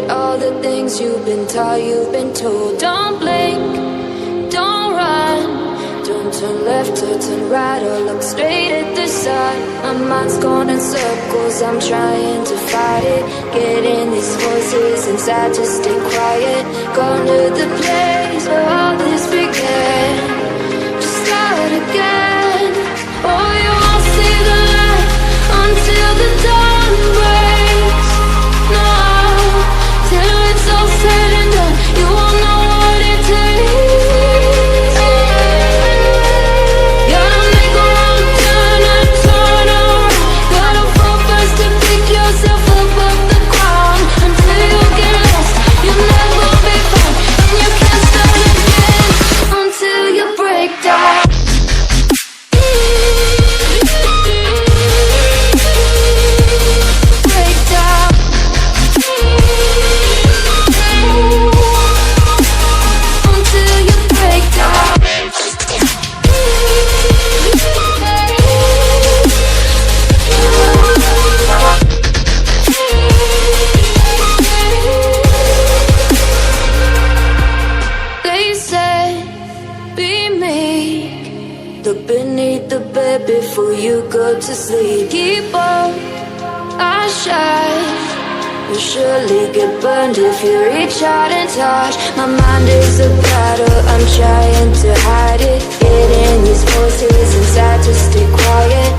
forget all the things you've been taught, you've been told. Don't blink, don't run, don't turn left or turn right or look straight at the sun. My mind's going in circles, I'm trying to fight it. Getting these voices inside to stay quiet. Gone to the place where all this began. Just start again. Oh, you won't see the light until the dawn breaks. No, till it's all said and done, you won't know what it takes. Gotta make a wrong turn and turn around. Gotta fall fast to pick yourself up off the ground. Until you get lost, you'll never be found, and you can't start again until you break down. Look beneath the bed before you go to sleep. Keep on, I shine. You'll surely get burned if you reach out and touch. My mind is a battle, I'm trying to hide it. Getting these voices inside to stay quiet.